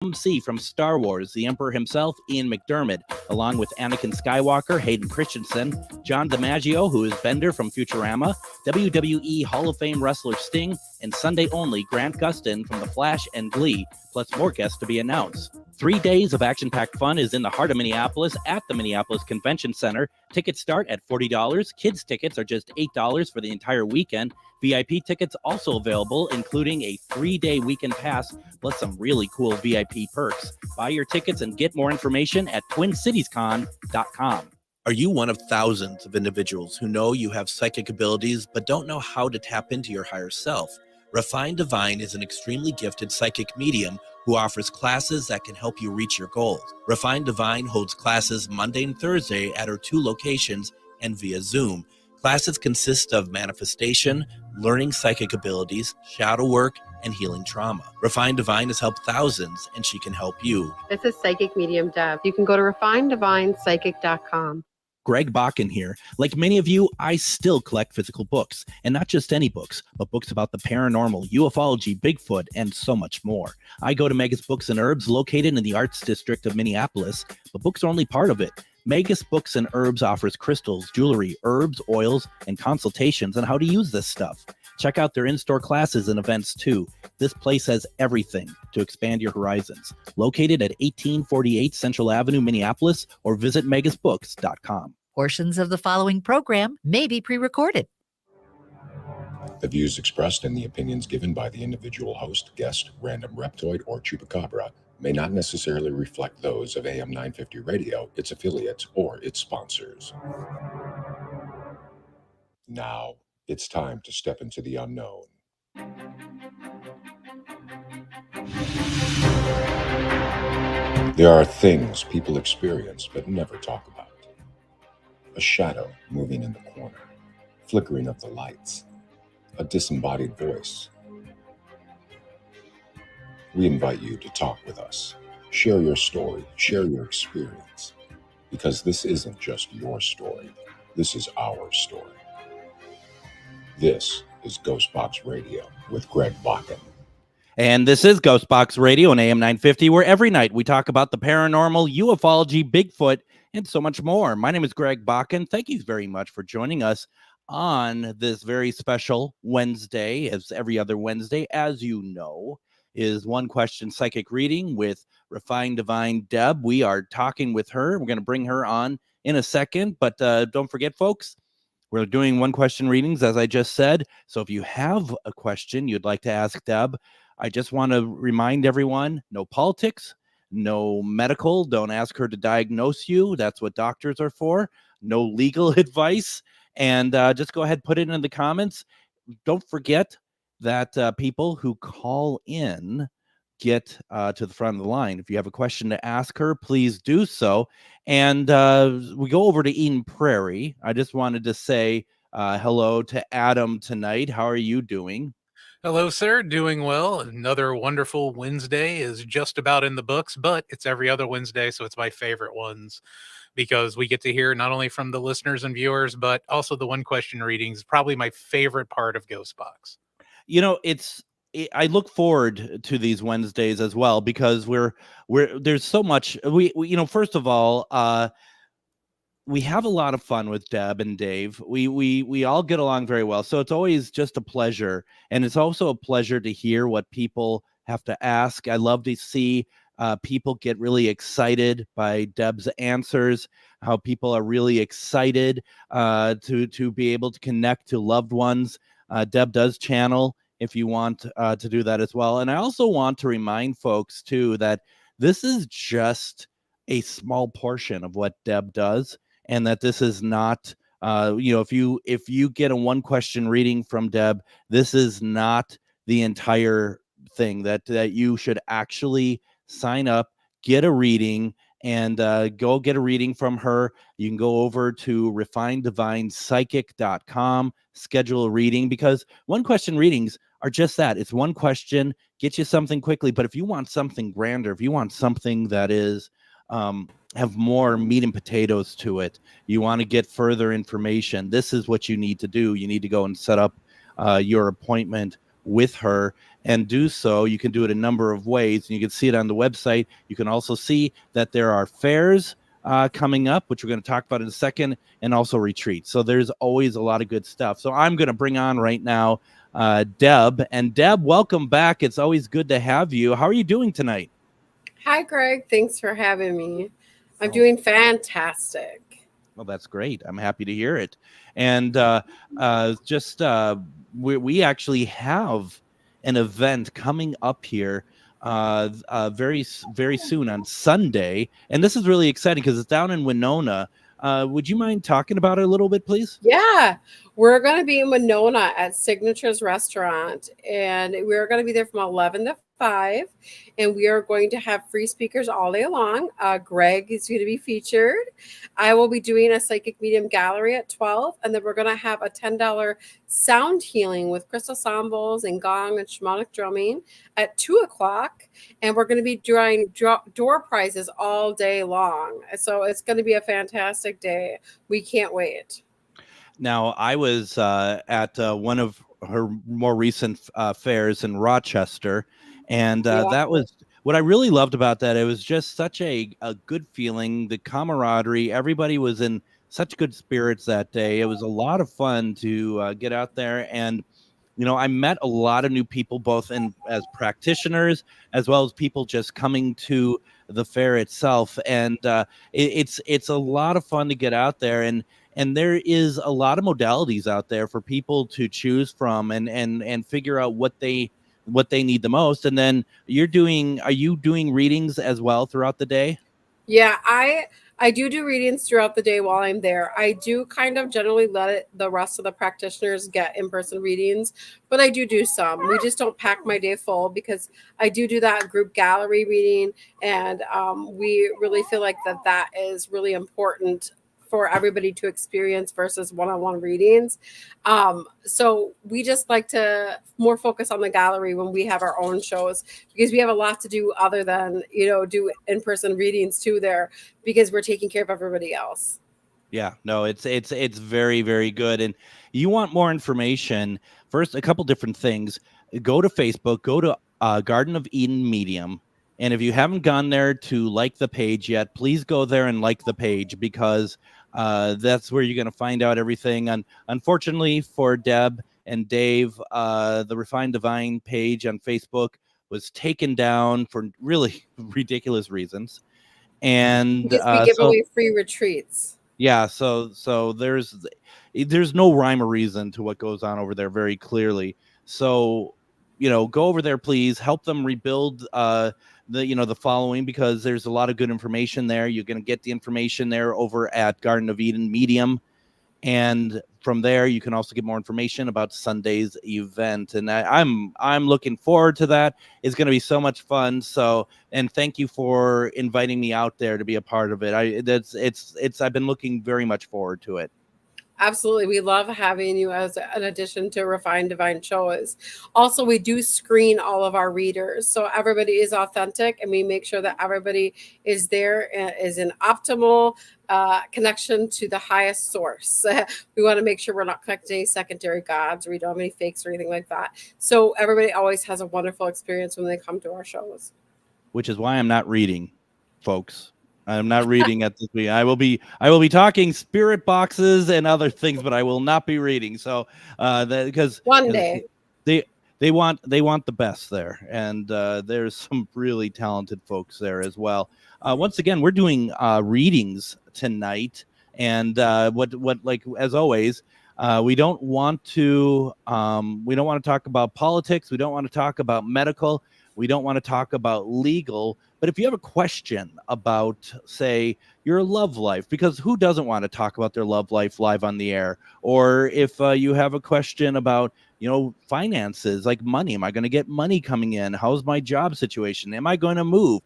MC from Star Wars, the Emperor himself, Ian McDiarmid, along with Anakin Skywalker, Hayden Christensen, John DiMaggio, who is Bender from Futurama, WWE Hall of Fame wrestler Sting, and Sunday only Grant Gustin from The Flash and Glee, plus more guests to be announced. 3 days of action-packed fun is in the heart of Minneapolis at the Minneapolis Convention Center. Tickets start at $40. Kids tickets are just $8 for the entire weekend. VIP tickets also available, including a 3-day weekend pass, plus some really cool VIP perks. Buy your tickets and get more information at TwinCitiesCon.com. Are you one of thousands of individuals who know you have psychic abilities but don't know how to tap into your higher self? Refined Divine is an extremely gifted psychic medium who offers classes that can help you reach your goals. Refined Divine holds classes Monday and Thursday at her 2 locations and via Zoom. Classes consist of manifestation, learning psychic abilities, shadow work, and healing trauma. Refined Divine has helped thousands, and she can help you. This is Psychic Medium Deb. You can go to refineddivinepsychic.com. Greg Bakun here. Like many of you, I still collect physical books, and not just any books, but books about the paranormal, ufology, Bigfoot, and so much more. I go to Megas Books and Herbs, located in the Arts District of Minneapolis, but books are only part of it. Megas Books and Herbs offers crystals, jewelry, herbs, oils, and consultations on how to use this stuff. Check out their in-store classes and events too. This place has everything to expand your horizons. Located at 1848 Central Avenue, Minneapolis, or visit megasbooks.com. Portions of the following program may be pre-recorded. The views expressed and the opinions given by the individual host, guest, random reptoid, or chupacabra may not necessarily reflect those of AM 950 Radio, its affiliates, or its sponsors. Now, it's time to step into the unknown. There are things people experience but never talk about. A shadow moving in the corner, flickering of the lights, a disembodied voice. We invite you to talk with us. Share your story, share your experience, because this isn't just your story, this is our story. This is GhostBox Radio with Greg Bakun. And this is GhostBox Radio on AM 950, where every night we talk about the paranormal, ufology, Bigfoot, and so much more. My name is Greg Bakun. Thank you very much for joining us on this very special Wednesday, as every other Wednesday, as you know, is One Question Psychic Reading with Refined Divine Deb. We are talking with her. We're going to bring her on in a second, but don't forget, folks, we're doing one question readings, as I just said. So if you have a question you'd like to ask Deb, I just want to remind everyone, no politics, no medical. Don't ask her to diagnose you. That's what doctors are for. No legal advice. And just go ahead, put it in the comments. Don't forget that people who call in get to the front of the line. If you have a question to ask her, please do so. And we go over to Eden Prairie. I just wanted to say hello to Adam tonight. How are you doing? Hello, sir. Doing well. Another wonderful Wednesday is just about in the books, but it's every other Wednesday, so it's my favorite ones because we get to hear not only from the listeners and viewers, but also the one question readings. Probably my favorite part of GhostBox. You know, I look forward to these Wednesdays as well because there's so much. We you know, first of all, we have a lot of fun with Deb and Dave. We all get along very well. So it's always just a pleasure. And it's also a pleasure to hear what people have to ask. I love to see people get really excited by Deb's answers, how people are really excited to be able to connect to loved ones. Deb does channel if you want to do that as well. And I also want to remind folks, too, that this is just a small portion of what Deb does. And that this is not, if you get a one question reading from Deb, this is not the entire thing. That you should actually sign up, get a reading, and go get a reading from her. You can go over to refineddivinepsychic.com, schedule a reading, because one question readings are just that. It's one question, get you something quickly. But if you want something grander, if you want something that is have more meat and potatoes to it, you want to get further information, this is what you need to do. You need to go and set up your appointment with her and do so. You can do it a number of ways, and you can see it on the website. You can also see that there are fairs coming up, which we're going to talk about in a second, and also retreats. So there's always a lot of good stuff. So I'm going to bring on right now Deb. And Deb, welcome back. It's always good to have you. How are you doing tonight? Hi, Greg. Thanks for having me. I'm doing fantastic. Well, that's great. I'm happy to hear it. And we actually have an event coming up here very soon on Sunday. And this is really exciting because it's down in Winona. Would you mind talking about it a little bit, please? Yeah, we're going to be in Winona at Signatures Restaurant, and we're going to be there from 11 to 5, and we are going to have free speakers all day long. Greg is going to be featured. I will be doing a psychic medium gallery at 12, and then we're going to have a $10 sound healing with crystal symbols and gong and shamanic drumming at 2 o'clock, and we're going to be drawing door prizes all day long. So it's going to be a fantastic day. We can't wait. Now, I was at one of her more recent fairs in Rochester, and that was what I really loved about that. It was just such a good feeling, the camaraderie. Everybody was in such good spirits that day. It was a lot of fun to get out there. And, you know, I met a lot of new people, both as practitioners as well as people just coming to the fair itself. And it's a lot of fun to get out there. And there is a lot of modalities out there for people to choose from and figure out what they need the most. And then are you doing readings as well throughout the day? Yeah, I do readings throughout the day while I'm there. I do kind of generally let the rest of the practitioners get in-person readings, but I do some. We just don't pack my day full because I do that group gallery reading, and we really feel like that is really important for everybody to experience versus one-on-one readings. So we just like to more focus on the gallery when we have our own shows, because we have a lot to do other than, do in-person readings too there, because we're taking care of everybody else. Yeah, no, it's very, very good. And you want more information, first, a couple different things. Go to Facebook, go to Garden of Eden Medium. And if you haven't gone there to like the page yet, please go there and like the page, because that's where you're going to find out everything. Unfortunately for Deb and Dave, the Refined Divine page on Facebook was taken down for really ridiculous reasons. And because we give away free retreats. Yeah, so there's no rhyme or reason to what goes on over there very clearly. So, go over there, please help them rebuild the following, because there's a lot of good information there. You're going to get the information there over at Garden of Eden Medium. And from there, you can also get more information about Sunday's event. And I'm looking forward to that. It's going to be so much fun. And thank you for inviting me out there to be a part of it. I've been looking very much forward to it. Absolutely. We love having you as an addition to Refined Divine shows. Also, we do screen all of our readers, so everybody is authentic, and we make sure that everybody is there, is an optimal connection to the highest source. We want to make sure we're not connecting any secondary gods, or we don't have any fakes or anything like that. So everybody always has a wonderful experience when they come to our shows. Which is why I'm not reading, folks. I'm not reading at this week. I will be talking spirit boxes and other things, but I will not be reading. So because one day they want the best there, and there's some really talented folks there as well. Once again, we're doing readings tonight, and what like as always, we don't want to talk about politics. We don't want to talk about medical. We don't want to talk about legal. But if you have a question about, say, your love life, because who doesn't want to talk about their love life live on the air? Or if you have a question about, finances, like money, am I going to get money coming in? How's my job situation? Am I going to move?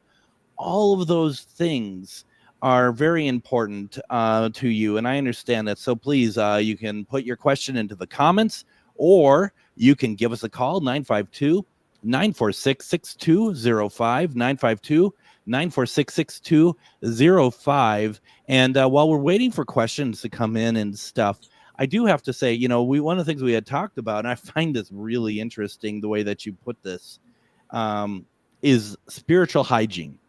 All of those things are very important to you, and I understand that. So please, you can put your question into the comments, or you can give us a call, 946-6205, 946-6205. And while we're waiting for questions to come in and stuff, I do have to say, one of the things we had talked about, and I find this really interesting, the way that you put this, is spiritual hygiene.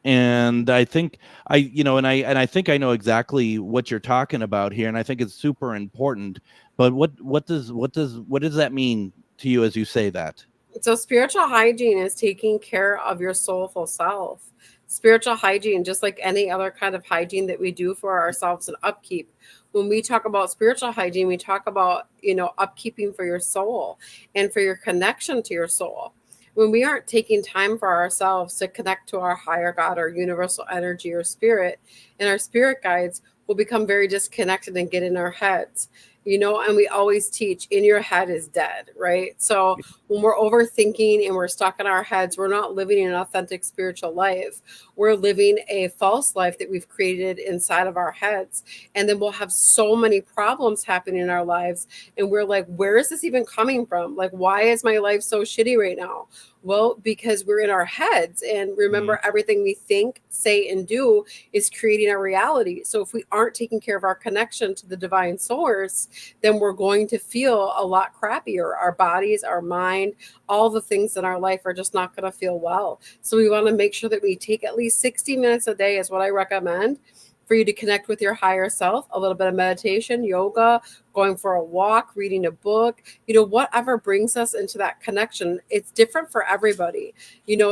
And I think I think I know exactly what you're talking about here, and I think it's super important. But what does that mean to you as you say that? So spiritual hygiene is taking care of your soulful self. Spiritual hygiene, just like any other kind of hygiene that we do for ourselves and upkeep. When we talk about spiritual hygiene, we talk about, upkeeping for your soul and for your connection to your soul. When we aren't taking time for ourselves to connect to our higher God, our universal energy or spirit, and our spirit guides will become very disconnected and get in our heads. And we always teach in your head is dead, right? So when we're overthinking and we're stuck in our heads, we're not living an authentic spiritual life. We're living a false life that we've created inside of our heads. And then we'll have so many problems happening in our lives. And we're like, where is this even coming from? Like, why is my life so shitty right now? Well, because we're in our heads. And remember, everything we think, say, and do is creating our reality. So if we aren't taking care of our connection to the divine source, then we're going to feel a lot crappier. Our bodies, our mind, all the things in our life are just not going to feel well. So we want to make sure that we take at least 60 minutes a day is what I recommend for you to connect with your higher self. A little bit of meditation, yoga, going for a walk, reading a book, whatever brings us into that connection. It's different for everybody.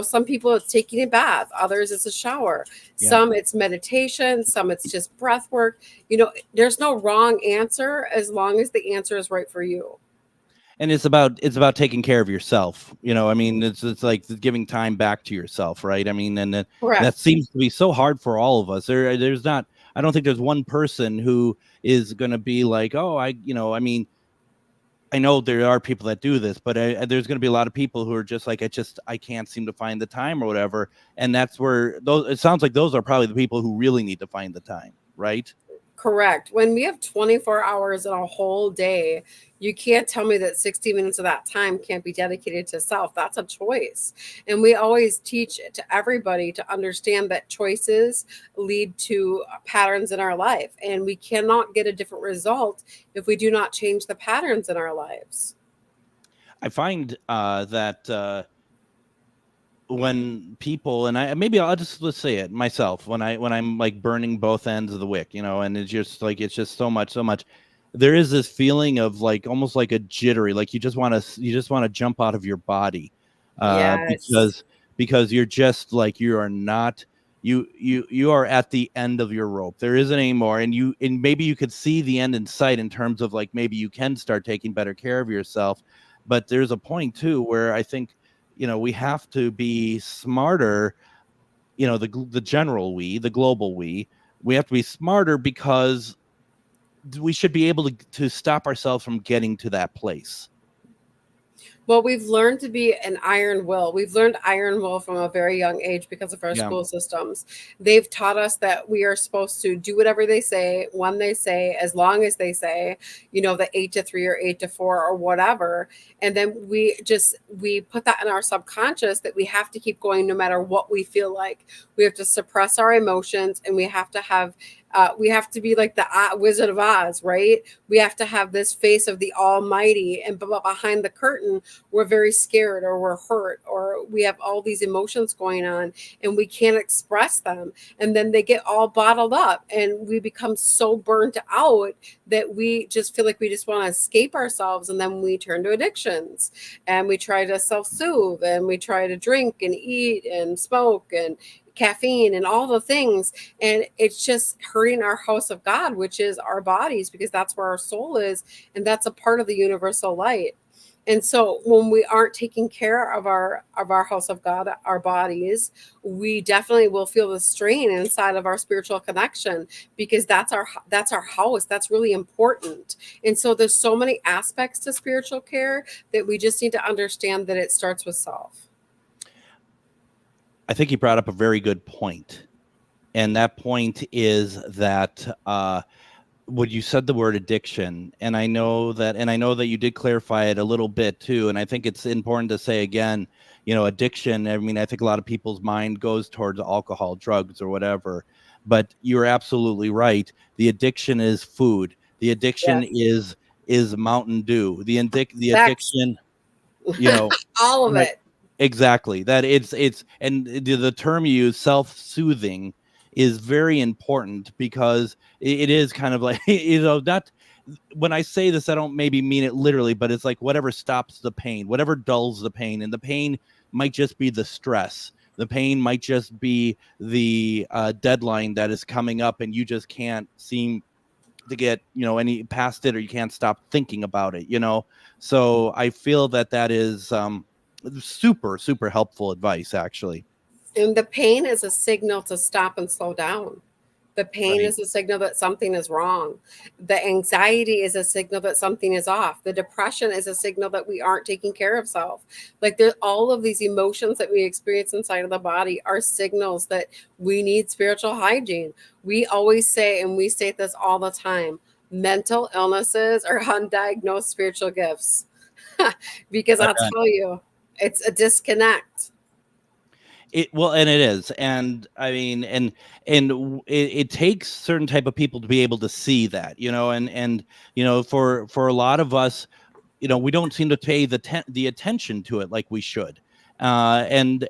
Some people it's taking a bath, others it's a shower, some it's meditation, some it's just breath work. There's no wrong answer as long as the answer is right for you. And it's about taking care of yourself. It's like giving time back to yourself, right? And that seems to be so hard for all of us. There's not. I don't think there's one person who is going to be like, oh, I know there are people that do this, but there's going to be a lot of people who are just like, I can't seem to find the time or whatever. And that's where it sounds like those are probably the people who really need to find the time, right? Correct. When we have 24 hours in a whole day, you can't tell me that 60 minutes of that time can't be dedicated to self. That's a choice. And we always teach to everybody to understand that choices lead to patterns in our life. And we cannot get a different result if we do not change the patterns in our lives. I find that when people, and let's say it myself, when I'm like burning both ends of the wick, and it's just so much, there is this feeling of like almost like a jittery, like you just want to jump out of your body, because you're just like, you are not, you are at the end of your rope. There isn't any more, and maybe you could see the end in sight in terms of like maybe you can start taking better care of yourself, but there's a point too where I think we have to be smarter, the general the global we have to be smarter, because we should be able to stop ourselves from getting to that place. Well, we've learned to be an iron will. We've learned iron will from a very young age because of our school systems. They've taught us that we are supposed to do whatever they say, when they say, as long as they say, the 8 to 3 or 8 to 4 or whatever. And then we put that in our subconscious that we have to keep going no matter what we feel like. We have to suppress our emotions, and we have to be like the Wizard of Oz, right? We have to have this face of the Almighty, and behind the curtain, we're very scared, or we're hurt, or we have all these emotions going on, and we can't express them. And then they get all bottled up, and we become so burnt out that we just feel like we just want to escape ourselves. And then we turn to addictions, and we try to self-soothe, and we try to drink and eat and smoke and caffeine and all the things, and it's just hurting our house of God, which is our bodies, because that's where our soul is, and that's a part of the universal light. And so when we aren't taking care of our house of God, our bodies, we definitely will feel the strain inside of our spiritual connection, because that's our house. That's really important. And so there's so many aspects to spiritual care that we just need to understand that it starts with self. I think you brought up a very good point. And that point is that when you said the word addiction, and I know that you did clarify it a little bit too. And I think it's important to say again, addiction. I think a lot of people's mind goes towards alcohol, drugs, or whatever. But you're absolutely right. The addiction is food. The addiction is Mountain Dew. The addiction, all of it. Exactly. That it's and the term you use, self-soothing, is very important, because it is kind of like, not, when I say this, I don't maybe mean it literally, but it's like whatever stops the pain, whatever dulls the pain. And the pain might just be the stress. The pain might just be the deadline that is coming up, and you just can't seem to get, any past it, or you can't stop thinking about it, So I feel that is super, super helpful advice, actually. And the pain is a signal to stop and slow down. The pain is a signal that something is wrong. The anxiety is a signal that something is off. The depression is a signal that we aren't taking care of self. Like, all of these emotions that we experience inside of the body are signals that we need spiritual hygiene. We always say, and we state this all the time, mental illnesses are undiagnosed spiritual gifts. Because I'll tell you, it's a disconnect. It is, and I mean, and it takes certain type of people to be able to see that, and for a lot of us, we don't seem to pay the attention to it like we should, and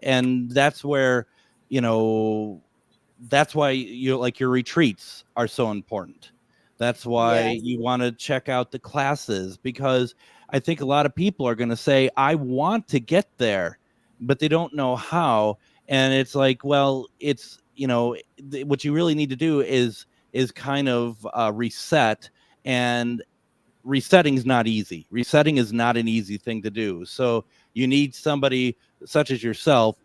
that's where, that's why your retreats are so important. That's why you want to check out the classes, because I think a lot of people are going to say, I want to get there, but they don't know how. And it's like, well, it's, what you really need to do is kind of reset, and resetting is not easy. Resetting is not an easy thing to do. So you need somebody such as yourself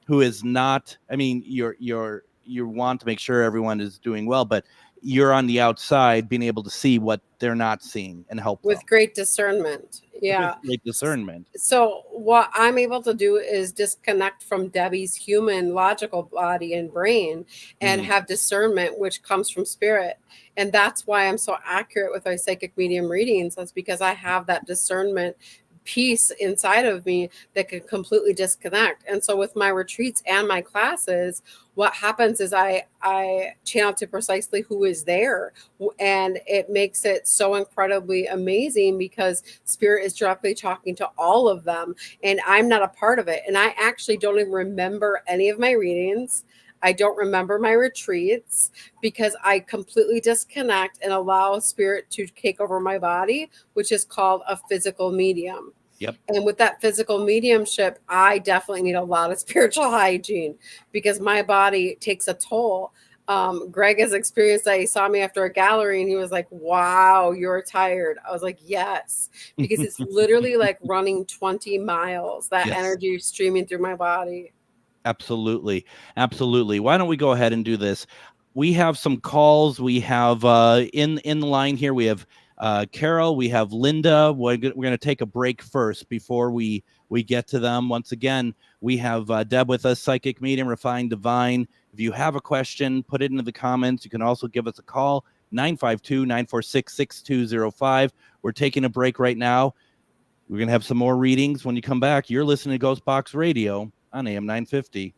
who is not, I mean, you want to make sure everyone is doing well, but you're on the outside being able to see what they're not seeing and help with them. Great discernment. Yeah. Great discernment. So what I'm able to do is disconnect from Debbie's human logical body and brain and have discernment, which comes from spirit. And that's why I'm so accurate with my psychic medium readings. That's because I have that discernment piece inside of me that can completely disconnect. And so with my retreats and my classes, what happens is I channel to precisely who is there, and it makes it so incredibly amazing because spirit is directly talking to all of them, and I'm not a part of it. And I actually don't even remember any of my readings. I don't remember my retreats because I completely disconnect and allow spirit to take over my body, which is called a physical medium. Yep. And with that physical mediumship, I definitely need a lot of spiritual hygiene because my body takes a toll. Greg has experienced that. He saw me after a gallery and he was like, wow, you're tired. I was like, yes, because it's literally like running 20 miles, that energy streaming through my body. Absolutely. Absolutely. Why don't we go ahead and do this? We have some calls. We have in the line here, we have Carol, we have Linda. We're going to take a break first before we get to them. Once again, we have Deb with us, Psychic Medium, Refined Divine. If you have a question, put it into the comments. You can also give us a call, 952-946-6205. We're taking a break right now. We're going to have some more readings when you come back. You're listening to GhostBox Radio on AM 950.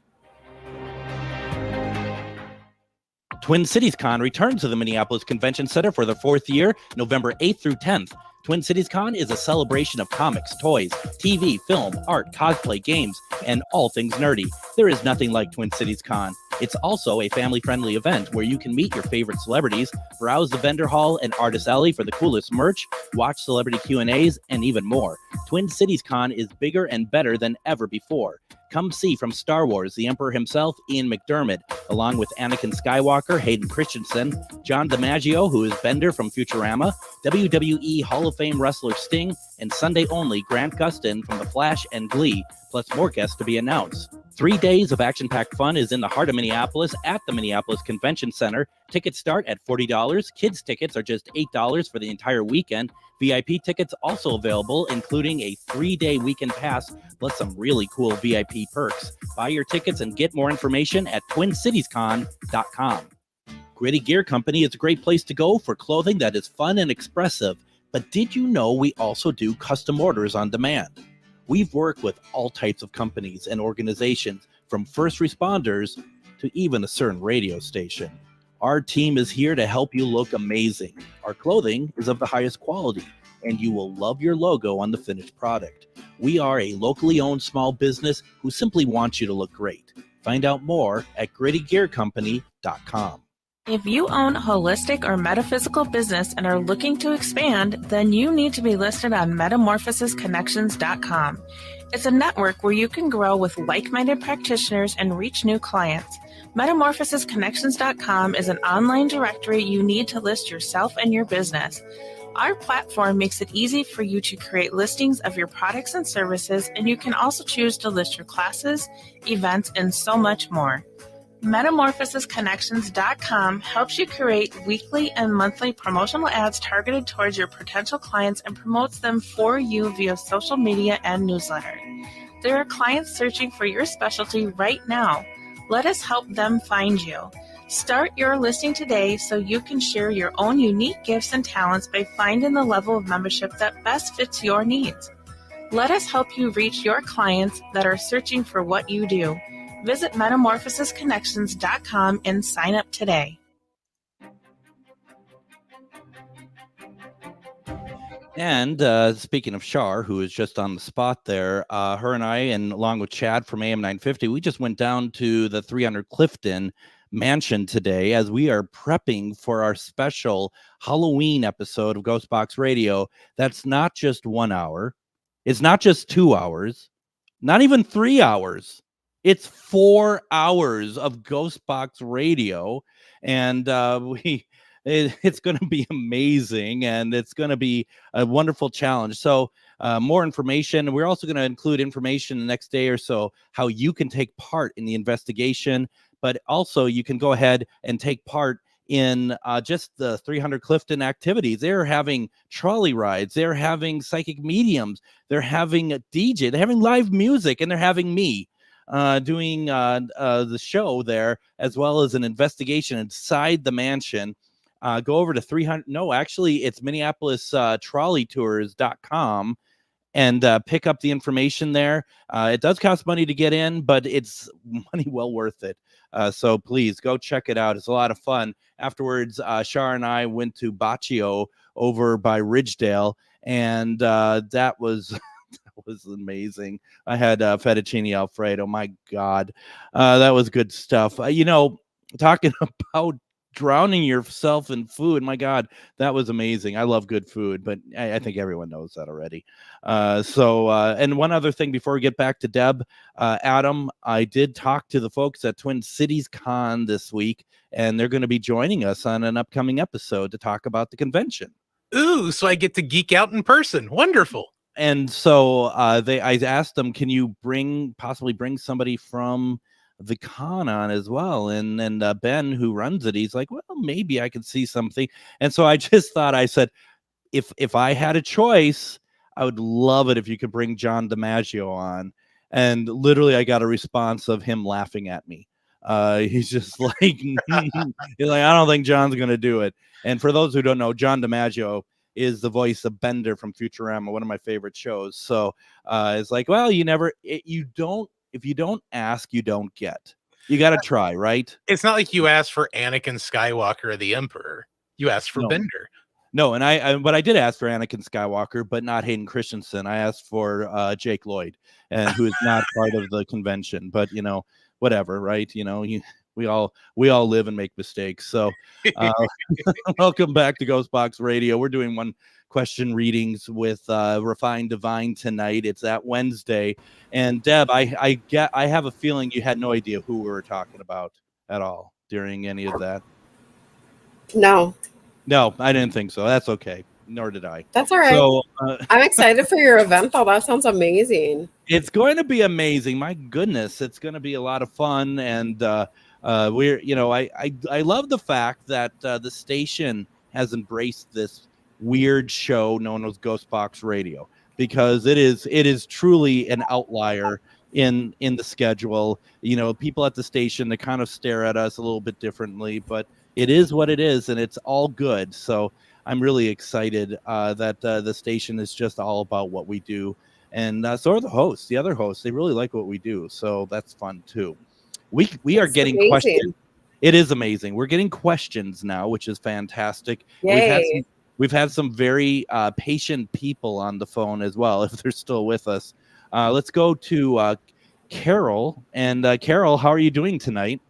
Twin Cities Con returns to the Minneapolis Convention Center for the fourth year, November 8th through 10th. Twin Cities Con is a celebration of comics, toys, TV, film, art, cosplay, games, and all things nerdy. There is nothing like Twin Cities Con. It's also a family-friendly event where you can meet your favorite celebrities, browse the vendor hall and artist alley for the coolest merch, watch celebrity Q&As, and even more. Twin Cities Con is bigger and better than ever before. Come see from Star Wars, the Emperor himself, Ian McDermott, along with Anakin Skywalker, Hayden Christensen, John DiMaggio, who is Bender from Futurama, WWE Hall of Fame wrestler Sting, and Sunday only Grant Gustin from The Flash and Glee, plus more guests to be announced. 3 days of action-packed fun is in the heart of Minneapolis at the Minneapolis Convention Center. Tickets start at $40. Kids tickets are just $8 for the entire weekend. VIP tickets also available, including a 3-day weekend pass, plus some really cool VIP perks. Buy your tickets and get more information at TwinCitiesCon.com. Gritty Gear Company is a great place to go for clothing that is fun and expressive. But did you know we also do custom orders on demand? We've worked with all types of companies and organizations, from first responders to even a certain radio station. Our team is here to help you look amazing. Our clothing is of the highest quality, and you will love your logo on the finished product. We are a locally owned small business who simply wants you to look great. Find out more at grittygearcompany.com. If you own a holistic or metaphysical business and are looking to expand, then you need to be listed on metamorphosisconnections.com. It's a network where you can grow with like-minded practitioners and reach new clients. Metamorphosisconnections.com is an online directory you need to list yourself and your business. Our platform makes it easy for you to create listings of your products and services, and you can also choose to list your classes, events, and so much more. Metamorphosisconnections.com helps you create weekly and monthly promotional ads targeted towards your potential clients and promotes them for you via social media and newsletter. There are clients searching for your specialty right now. Let us help them find you. Start your listing today so you can share your own unique gifts and talents by finding the level of membership that best fits your needs. Let us help you reach your clients that are searching for what you do. Visit metamorphosisconnections.com and sign up today. And speaking of Shar, who is just on the spot there, her and I, and along with Chad from AM 950, we just went down to the 300 Clifton mansion today as we are prepping for our special Halloween episode of GhostBox Radio. That's not just 1 hour. It's not just 2 hours, not even 3 hours. It's 4 hours of GhostBox Radio, and it's going to be amazing, and it's going to be a wonderful challenge. So more information. We're also going to include information the next day or so how you can take part in the investigation, but also you can go ahead and take part in just the 300 Clifton activities. They're having trolley rides. They're having psychic mediums. They're having a DJ. They're having live music, and they're having me doing the show there, as well as an investigation inside the mansion. Go over to 300. No, actually, it's Minneapolis trolleytours.com and pick up the information there. It does cost money to get in, but it's money well worth it. So please go check it out. It's a lot of fun. Afterwards, Shar and I went to Baccio over by Ridgedale, and that was amazing. I had fettuccine Alfredo. My God, that was good stuff. Talking about drowning yourself in food, my God, that was amazing. I love good food, but I think everyone knows that already. And one other thing before we get back to Deb, Adam, I did talk to the folks at Twin Cities Con this week, and they're going to be joining us on an upcoming episode to talk about the convention. Ooh, so I get to geek out in person. Wonderful. And so I asked them, can you possibly bring somebody from the con on as well? And Ben, who runs it, he's like, well, maybe I could see something. And so I just thought, I said, if I had a choice, I would love it if you could bring John DiMaggio on. And literally I got a response of him laughing at me. He's just like, he's like, I don't think John's going to do it. And for those who don't know, John DiMaggio is the voice of Bender from Futurama, one of my favorite shows. So it's like, well, if you don't ask, you don't get. You got to try, right? It's not like you asked for Anakin Skywalker or the Emperor. You asked for Bender. No, and but I did ask for Anakin Skywalker, but not Hayden Christensen. I asked for Jake Lloyd, and who is not part of the convention. But whatever, right? We all live and make mistakes. So welcome back to GhostBox Radio. We're doing one question readings with Refined Divine tonight. It's that Wednesday. And Deb, I have a feeling you had no idea who we were talking about at all during any of that. No, I didn't think so. That's okay. Nor did I. That's all right. So I'm excited for your event, though. That sounds amazing. It's going to be amazing. My goodness, it's going to be a lot of fun. And I love the fact that the station has embraced this weird show known as GhostBox Radio, because it is truly an outlier in the schedule. People at the station, they kind of stare at us a little bit differently, but it is what it is, and it's all good. So I'm really excited that the station is just all about what we do. And so are the hosts, the other hosts. They really like what we do. So that's fun too. We are getting questions. It is amazing. We're getting questions now, which is fantastic. Yay. We've had some very patient people on the phone as well, if they're still with us. Let's go to Carol. And Carol, how are you doing tonight?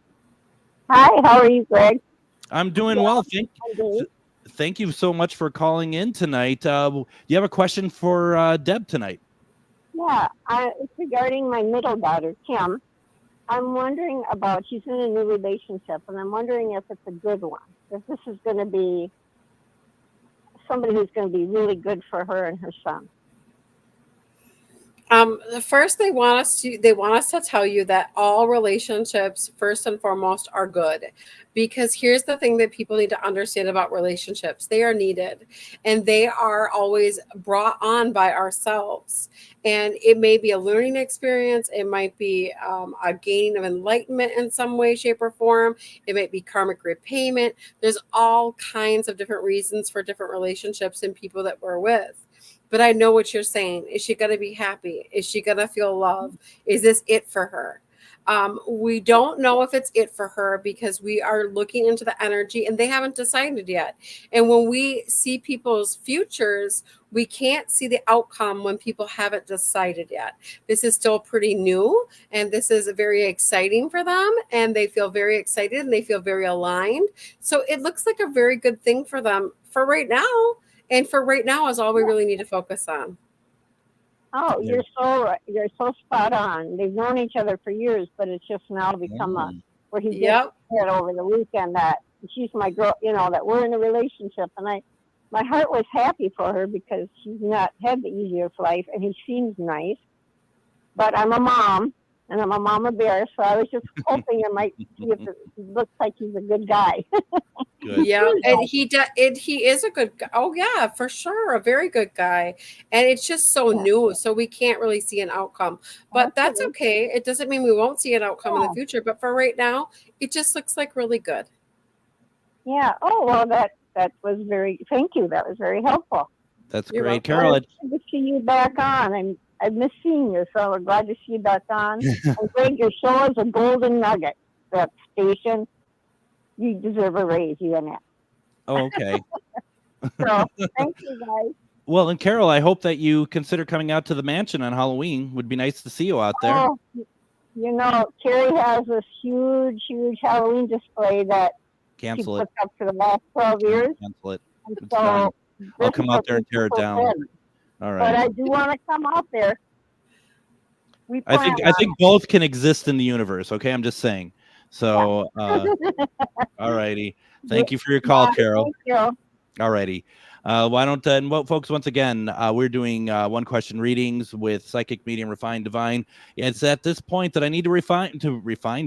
Hi, how are you, Greg? I'm doing well. Thank you so much for calling in tonight. Do you have a question for Deb tonight? Yeah, it's regarding my middle daughter, Kim. I'm wondering about, she's in a new relationship, and I'm wondering if it's a good one. If this is going to be somebody who's going to be really good for her and her son. First, they want us to tell you that all relationships, first and foremost, are good. Because here's the thing that people need to understand about relationships. They are needed, and they are always brought on by ourselves. And it may be a learning experience. It might be a gaining of enlightenment in some way, shape, or form. It might be karmic repayment. There's all kinds of different reasons for different relationships and people that we're with. But I know what you're saying. Is she going to be happy? Is she going to feel love? Is this it for her? We don't know if it's it for her because we are looking into the energy and they haven't decided yet. And when we see people's futures, we can't see the outcome when people haven't decided yet. This is still pretty new, and this is very exciting for them, and they feel very excited and they feel very aligned. So it looks like a very good thing for them for right now. And for right now is all we really need to focus on. Oh, you're so right. You're so spot on. They've known each other for years, but it's just now become where he said over the weekend that she's my girl, that we're in a relationship. And my heart was happy for her because she's not had the easiest life, and he seems nice. But I'm a mom, and I'm a mama bear, so I was just hoping I might see if it looks like he's a good guy. Good. Yeah, and he is a good guy. Oh yeah, for sure, a very good guy. And it's just so new, so we can't really see an outcome. But that's okay. It doesn't mean we won't see an outcome in the future. But for right now, it just looks like really good. Yeah. Oh well, that was thank you. That was very helpful. That's great, Carol. Good to see you back on. I miss seeing you, so we're glad to see you back on. And Greg, your show is a golden nugget. That station, you deserve a raise, you and that. Oh, okay. So, thank you, guys. Well, and Carol, I hope that you consider coming out to the mansion on Halloween. Would be nice to see you out there. Oh, Carrie has this huge Halloween display that she puts up for the last 12 years. Cancel it. And It's so done. I'll come out there and tear it down. All right. But I do want to come out there. I think both can exist in the universe. Okay, I'm just saying. So, all righty. Thank you for your call, Carol. Thank you. All righty. Folks, once again, we're doing one question readings with Psychic Medium Refined Divine. It's at this point that I need to refine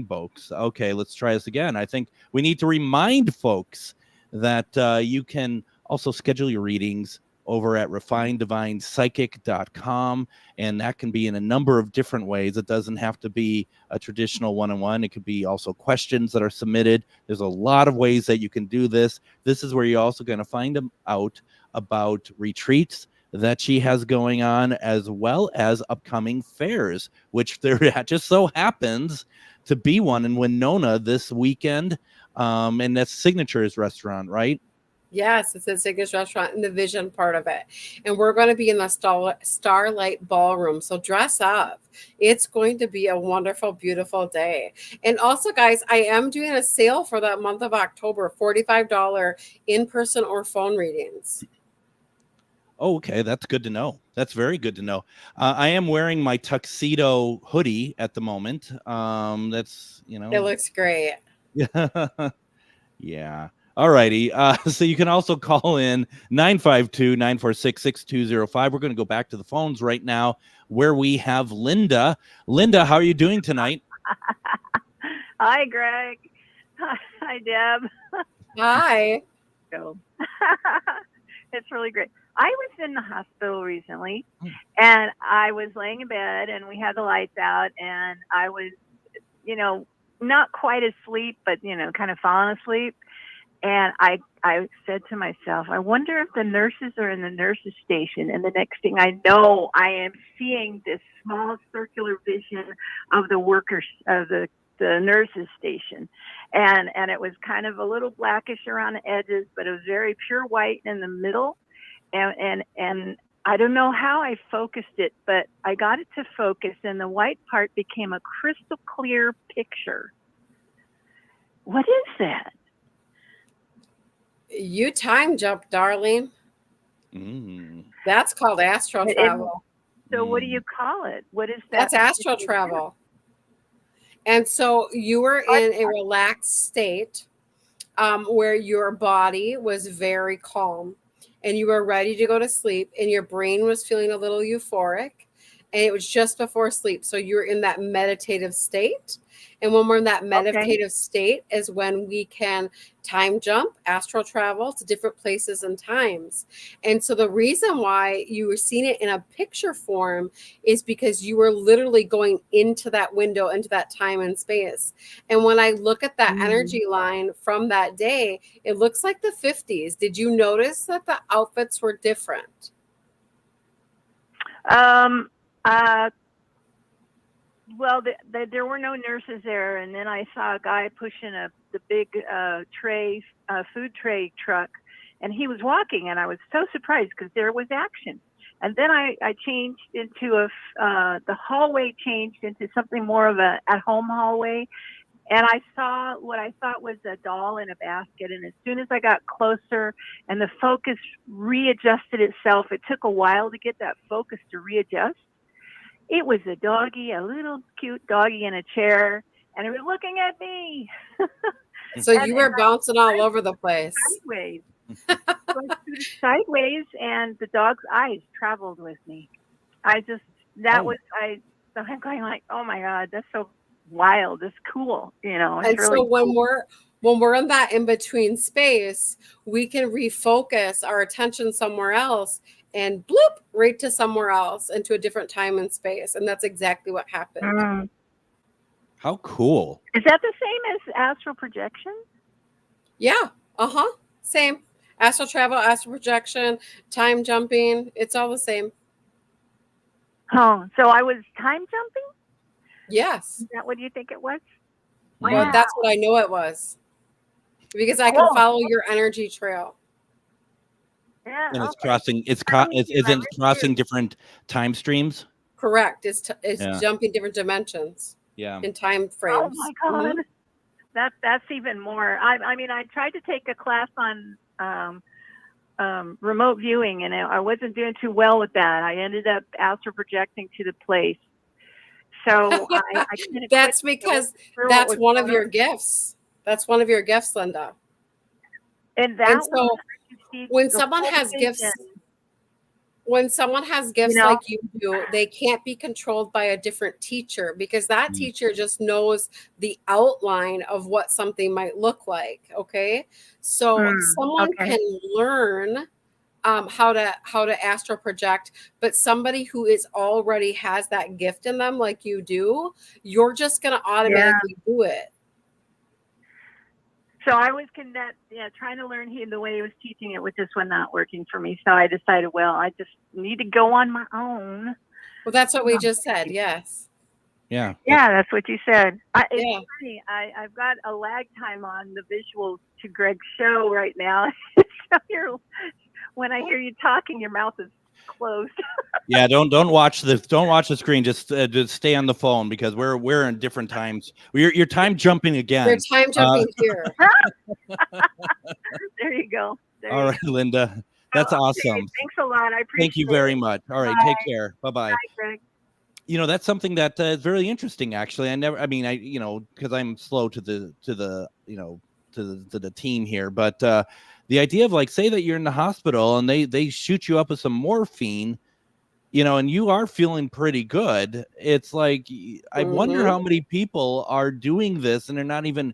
folks. Okay, let's try this again. I think we need to remind folks that you can also schedule your readings over at refineddivinepsychic.com, and that can be in a number of different ways. It doesn't have to be a traditional one-on-one. It could be also questions that are submitted. There's a lot of ways that you can do this. This is where you're also going to find out about retreats that she has going on, as well as upcoming fairs, which there just so happens to be one in Winona this weekend, and that's Signature's restaurant, right? Yes, it's a Signature Restaurant in the Vision part of it. And we're going to be in the Starlight Ballroom. So dress up. It's going to be a wonderful, beautiful day. And also, guys, I am doing a sale for that month of October, $45 in-person or phone readings. Oh, okay. That's good to know. That's very good to know. I am wearing my tuxedo hoodie at the moment. That's, It looks great. Yeah. All righty. So you can also call in 952-946-6205. We're going to go back to the phones right now where we have Linda. Linda, how are you doing tonight? Hi, Greg. Hi, Deb. Hi. It's really great. I was in the hospital recently, and I was laying in bed, and we had the lights out, and I was, not quite asleep, but, kind of falling asleep. And I said to myself, I wonder if the nurses are in the nurses station. And the next thing I know, I am seeing this small circular vision of the workers, of the the nurse's station, and it was kind of a little blackish around the edges, but it was very pure white in the middle, and I don't know how I focused it, but I got it to focus, and the white part became a crystal clear picture. What is that? You time jump, darling. That's called astral travel. So what do you call it? What is that? That's astral travel. And so you were in a relaxed state where your body was very calm and you were ready to go to sleep, and your brain was feeling a little euphoric, and it was just before sleep. So you're in that meditative state. And when we're in that meditative state is when we can time jump, astral travel to different places and times. And so the reason why you were seeing it in a picture form is because you were literally going into that window, into that time and space. And when I look at that energy line from that day, it looks like the 50s. Did you notice that the outfits were different? Well, there were no nurses there, and then I saw a guy pushing the big food tray truck, and he was walking, and I was so surprised because there was action. And then I changed into the hallway changed into something more of a at-home hallway, and I saw what I thought was a doll in a basket. And as soon as I got closer and the focus readjusted itself, it took a while to get that focus to readjust. It was a doggy, a little cute doggy in a chair, and it was looking at me. So you were bouncing all over the place. Sideways. Sideways, and the dog's eyes traveled with me. So I'm going like, oh my God, that's so wild. That's cool. You know, it's and really so when cool. we're in that in-between space, we can refocus our attention somewhere else and bloop right to somewhere else, into a different time and space. And that's exactly what happened. How cool. Is that the same as astral projection? Yeah. Same. Astral travel, astral projection, time jumping. It's all the same. Oh, so I was time jumping? Yes. Is that what you think it was? Well, Wow. that's what I know it was. Because I can follow your energy trail. Yeah, And it's crossing different time streams. Correct. It's jumping different dimensions. Yeah. In time frames. Oh my God. That's even more. I mean, I tried to take a class on remote viewing, and I wasn't doing too well with that. I ended up astral projecting to the place. So I that's because that's one of your gifts. That's one of your gifts, Linda. And so when someone has gifts, like you do, they can't be controlled by a different teacher, because that teacher just knows the outline of what something might look like. Okay. So someone can learn how to astral project, but somebody who already has that gift in them, like you do, you're just going to automatically do it. So I was trying to learn the way he was teaching it, with this one not working for me. So I decided, well, I just need to go on my own. Well, that's what we just said. Yes. Yeah. Yeah, that's what you said. It's funny. I've got a lag time on the visuals to Greg's show right now. So when I hear you talking, your mouth is closed. Yeah, don't watch the screen. Just stay on the phone, because we're in different times. You're time jumping again. You're time jumping here. There you go. All right, Linda. That's awesome. Thanks a lot. I appreciate it. Thank you very much. All right, take care. Bye-bye. Bye, Greg. You know, that's something that is very interesting, actually. Because I'm slow to the team here, but the idea of, like, say that you're in the hospital and they shoot you up with some morphine, and you are feeling pretty good. It's like, I wonder how many people are doing this and they're not even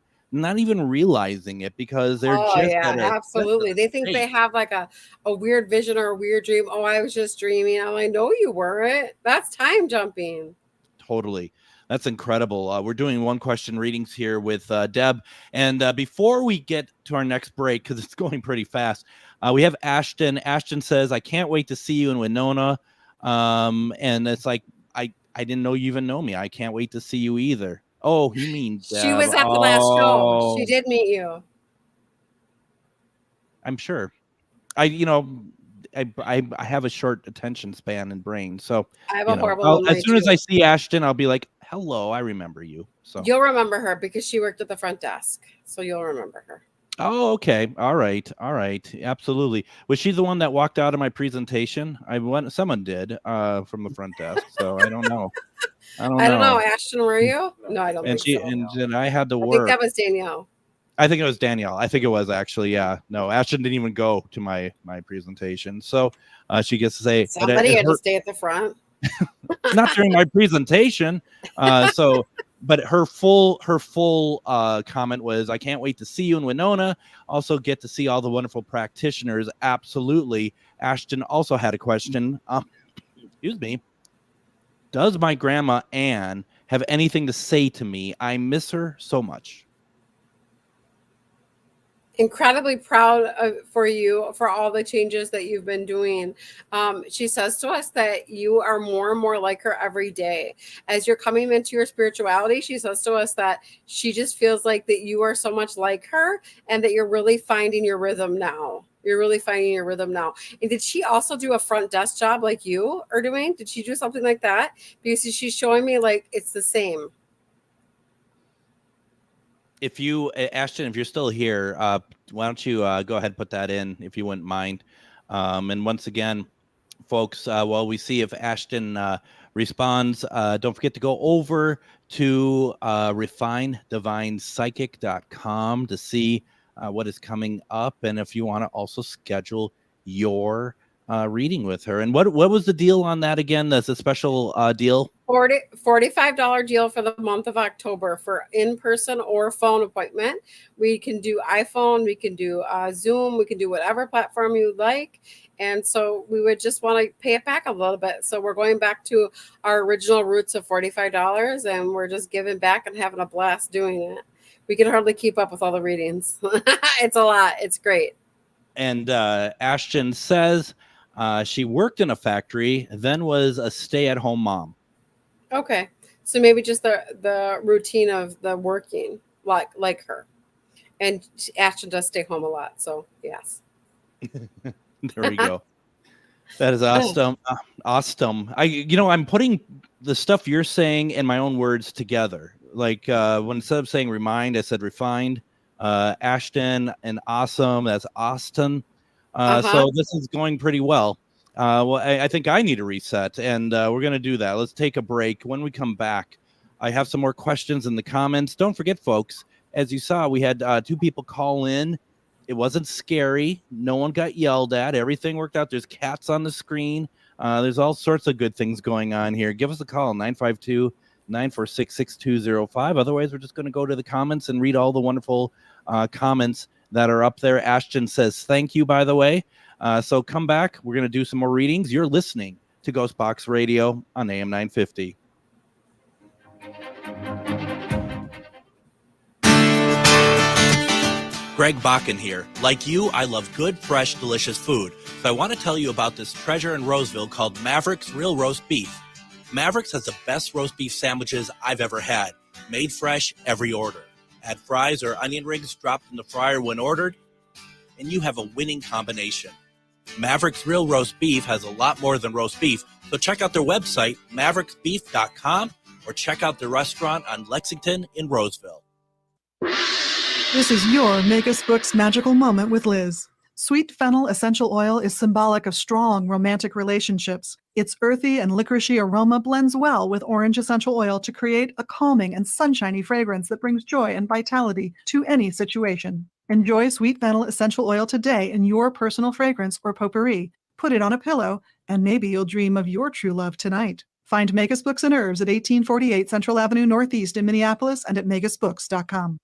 realizing it, because they're absolutely. They think they have like a weird vision or a weird dream. Oh, I was just dreaming. Oh, I know you weren't. That's time jumping. Totally. That's incredible. We're doing one question readings here with Deb. And before we get to our next break, because it's going pretty fast, we have Ashton. Ashton says, I can't wait to see you in Winona. And it's like, I didn't know you even know me. I can't wait to see you either. Oh, you mean Deb. She was at the last show. She did meet you. I'm sure. I have a short attention span and brain, so I have a horrible memory as soon as I see Ashton, I'll be like, "Hello, I remember you." So you'll remember her because she worked at the front desk, so you'll remember her. Oh, okay. All right. Absolutely. Was she the one that walked out of my presentation? Someone did from the front desk, so I don't know. I don't know. Ashton, were you? No, I don't think so. And then I had to work. I think that was Danielle. I think it was Danielle. I think it was actually, yeah. No, Ashton didn't even go to my presentation. So she gets to say somebody had to stay at the front. Not during my presentation. But her full comment was, I can't wait to see you in Winona. Also get to see all the wonderful practitioners. Absolutely. Ashton also had a question. Excuse me. Does my grandma Ann have anything to say to me? I miss her so much. Incredibly proud for you for all the changes that you've been doing. She says to us that you are more and more like her every day. As you're coming into your spirituality, she says to us that she just feels like that you are so much like her and that you're really finding your rhythm now. And did she also do a front desk job like you are doing? Did she do something like that? Because she's showing me like it's the same. If you, Ashton, if you're still here, why don't you go ahead and put that in if you wouldn't mind. And once again, folks, while we see if Ashton responds, don't forget to go over to refinedivinepsychic.com to see what is coming up. And if you want to also schedule your reading with her. And what was the deal on that again? That's a special deal. $45 deal for the month of October for in-person or phone appointment. We can do iPhone, we can do Zoom, we can do whatever platform you like. And so we would just want to pay it back a little bit. So we're going back to our original roots of $45 and we're just giving back and having a blast doing it. We can hardly keep up with all the readings. It's a lot. It's great. And Ashton says she worked in a factory, then was a stay-at-home mom. Okay, so maybe just the routine of the working like her, and Ashton does stay home a lot. So yes, there we go. That is awesome. Awesome. I'm putting the stuff you're saying in my own words together. Like when instead of saying remind, I said refined. Ashton and awesome. That's Austin. So this is going pretty well. Well, I think I need a reset, and we're going to do that. Let's take a break. When we come back, I have some more questions in the comments. Don't forget, folks, as you saw, we had 2 people call in. It wasn't scary. No one got yelled at. Everything worked out. There's cats on the screen. There's all sorts of good things going on here. Give us a call, 952-946-6205. Otherwise, we're just going to go to the comments and read all the wonderful comments that are up there. Ashton says thank you, by the way. So come back. We're going to do some more readings. You're listening to GhostBox Radio on AM 950. Greg Bakun here. Like you, I love good, fresh, delicious food. So I want to tell you about this treasure in Roseville called Maverick's Real Roast Beef. Maverick's has the best roast beef sandwiches I've ever had. Made fresh every order. Add fries or onion rings dropped in the fryer when ordered, and you have a winning combination. Maverick's Real Roast Beef has a lot more than roast beef, so check out their website, mavericksbeef.com, or check out their restaurant on Lexington in Roseville. This is your Magus Books magical moment with Liz. Sweet fennel essential oil is symbolic of strong romantic relationships. Its earthy and licoricey aroma blends well with orange essential oil to create a calming and sunshiny fragrance that brings joy and vitality to any situation. Enjoy sweet fennel essential oil today in your personal fragrance or potpourri. Put it on a pillow, and maybe you'll dream of your true love tonight. Find Magus Books and Herbs at 1848 Central Avenue Northeast in Minneapolis and at magusbooks.com.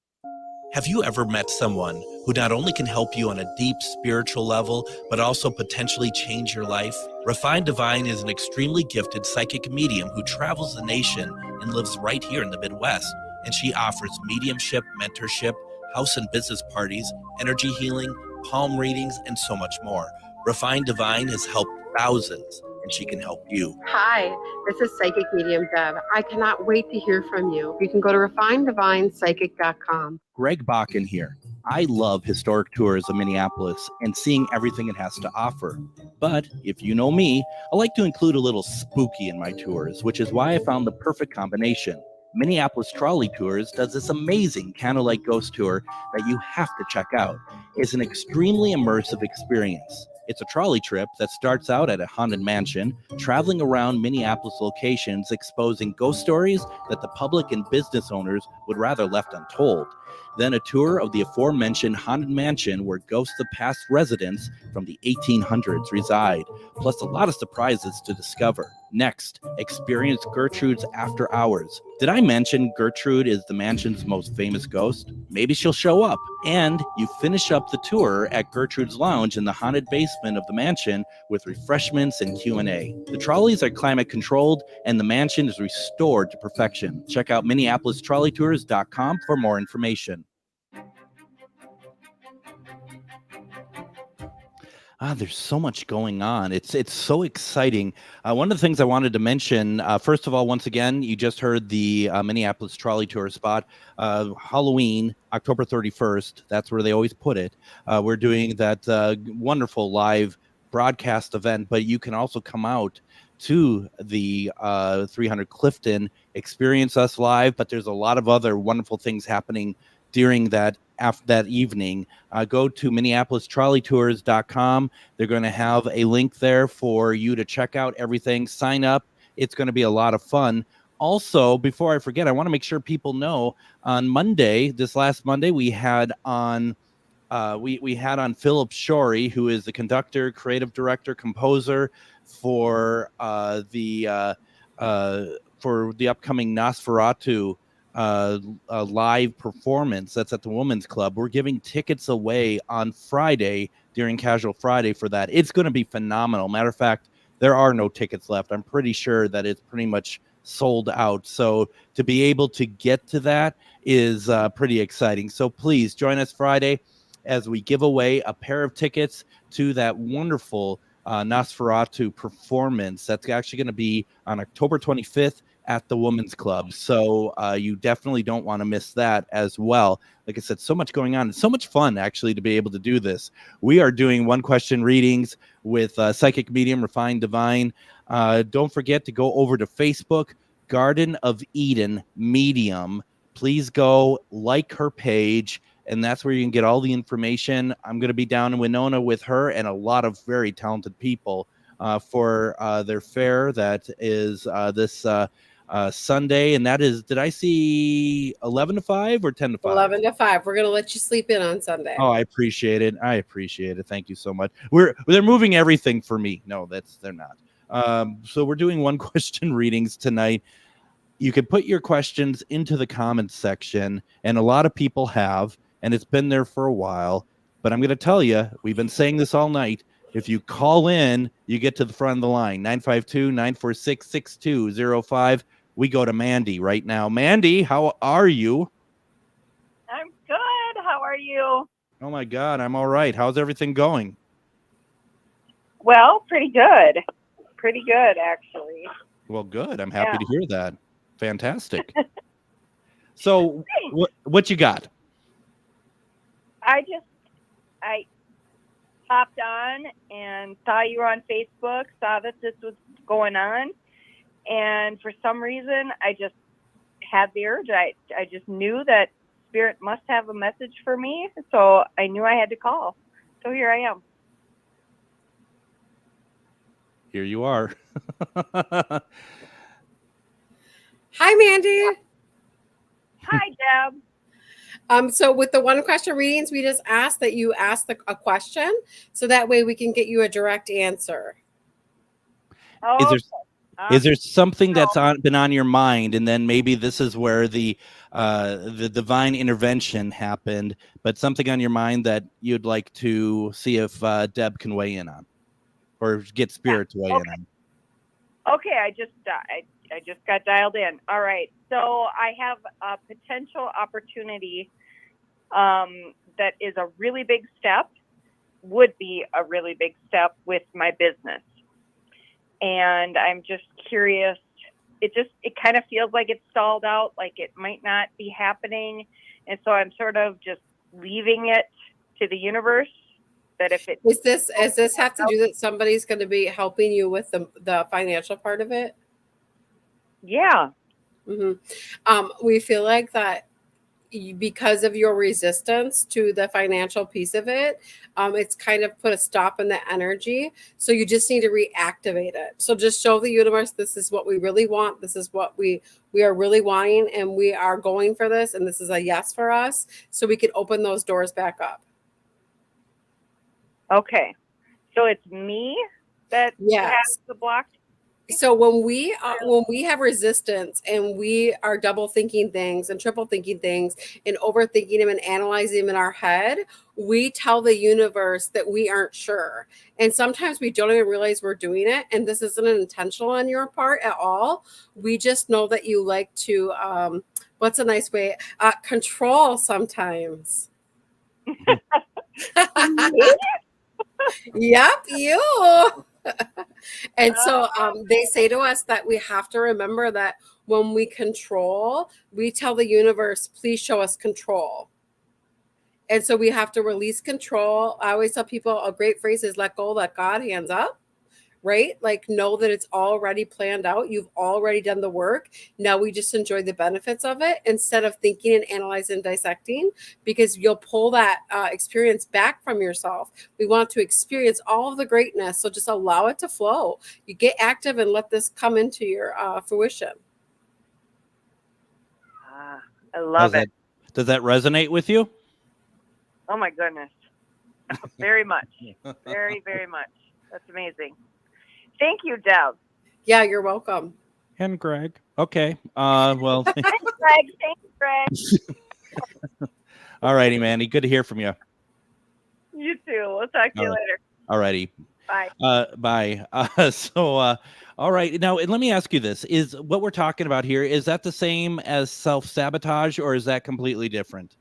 Have you ever met someone who not only can help you on a deep spiritual level, but also potentially change your life? Refined Divine is an extremely gifted psychic medium who travels the nation and lives right here in the Midwest. And she offers mediumship, mentorship, house and business parties, energy healing, palm readings, and so much more. Refined Divine has helped thousands and she can help you. Hi, this is Psychic Medium Deb. I cannot wait to hear from you. You can go to refinedivinepsychic.com. Greg Bakun here. I love historic tours of Minneapolis and seeing everything it has to offer. But if you know me, I like to include a little spooky in my tours, which is why I found the perfect combination. Minneapolis Trolley Tours does this amazing candlelight ghost tour that you have to check out. It's an extremely immersive experience. It's a trolley trip that starts out at a haunted mansion, traveling around Minneapolis locations, exposing ghost stories that the public and business owners would rather left untold. Then a tour of the aforementioned haunted mansion where ghosts of past residents from the 1800s reside, plus a lot of surprises to discover. Next, experience Gertrude's After Hours. Did I mention Gertrude is the mansion's most famous ghost? Maybe she'll show up. And you finish up the tour at Gertrude's Lounge in the haunted basement of the mansion with refreshments and Q&A. The trolleys are climate controlled and the mansion is restored to perfection. Check out MinneapolisTrolleyTours.com for more information. There's so much going on. It's so exciting. One of the things I wanted to mention, first of all, once again, you just heard the Minneapolis Trolley Tour spot. Halloween, October 31st, that's where they always put it. We're doing that wonderful live broadcast event, but you can also come out to the 300 Clifton, experience us live, but there's a lot of other wonderful things happening during that after that evening. Go to MinneapolisTrolleyTours.com. They're going to have a link there for you to check out everything. Sign up. It's going to be a lot of fun. Also, before I forget, I want to make sure people know on Monday, this last Monday, we had on we had on Philip Shorey, who is the conductor, creative director, composer for the upcoming Nosferatu a live performance that's at the Women's Club. We're giving tickets away on Friday during Casual Friday for that. It's going to be phenomenal. Matter of fact, there are no tickets left. I'm pretty sure that it's pretty much sold out. So to be able to get to that is pretty exciting. So please join us Friday as we give away a pair of tickets to that wonderful Nosferatu performance. That's actually going to be on October 25th at the Women's Club. So you definitely don't want to miss that as well. Like I said, so much going on. It's so much fun, actually, to be able to do this. We are doing one-question readings with Psychic Medium, Refined Divine. Don't forget to go over to Facebook, Garden of Eden Medium. Please go like her page, and that's where you can get all the information. I'm going to be down in Winona with her and a lot of very talented people for their fair that is this Sunday, and that is, did I see 11 to 5 or 10 to 5? 11 to 5. We're going to let you sleep in on Sunday. Oh, I appreciate it. Thank you so much. They're moving everything for me. No, they're not. So we're doing one question readings tonight. You can put your questions into the comments section, and a lot of people have, and it's been there for a while. But I'm going to tell you, we've been saying this all night. If you call in, you get to the front of the line, 952-946-6205. We go to Mandy right now. Mandy, how are you? I'm good. How are you? Oh, my God, I'm all right. How's everything going? Well, pretty good. Pretty good, actually. Well, good. I'm happy to hear that. Fantastic. So what you got? I popped on and saw you were on Facebook, saw that this was going on, and for some reason I just had the urge. I just knew that Spirit must have a message for me, so I knew I had to call. So here I am. Here you are. Hi, Mandy. Hi, Deb. So with the one question readings, we just ask that you ask a question, so that way we can get you a direct answer. Oh, is there something that's been on your mind, and then maybe this is where the divine intervention happened, but something on your mind that you'd like to see if Deb can weigh in on, or get Spirit to weigh in on? Okay, I just got dialed in. All right, so I have a potential opportunity that is a really big step, would be a really big step with my business. and I'm just curious. It kind of feels like it's stalled out, like it might not be happening. And so I'm sort of just leaving it to the universe that if it does this have to do that somebody's going to be helping you with the financial part of it? Yeah. We feel like that because of your resistance to the financial piece of it, it's kind of put a stop in the energy. So you just need to reactivate it. So just show the universe, this is what we really want. This is what we are really wanting, and we are going for this. And this is a yes for us. So we can open those doors back up. Okay. So it's me that has the block. So when we have resistance and we are double thinking things and triple thinking things and overthinking them and analyzing them in our head, we tell the universe that we aren't sure. And sometimes we don't even realize we're doing it. And this isn't intentional on your part at all. We just know that you like to, what's a nice way? Control sometimes. Yep, you. And so they say to us that we have to remember that when we control, we tell the universe, please show us control. And so we have to release control. I always tell people a great phrase is let go, let God, hands up. Right? Like know that it's already planned out. You've already done the work. Now we just enjoy the benefits of it instead of thinking and analyzing and dissecting, because you'll pull that experience back from yourself. We want to experience all of the greatness. So just allow it to flow. You get active and let this come into your fruition. I love it. Does that resonate with you? Oh my goodness. Very much. Very, very much. That's amazing. Thank you, Deb. Yeah, you're welcome. And Greg. Okay. Well. Thanks, Greg. Thanks, Greg. All righty, Mandy. Good to hear from you. You too. We'll talk to you later. All righty. Bye. Bye. All right. Now, let me ask you this. Is what we're talking about here, is that the same as self-sabotage, or is that completely different?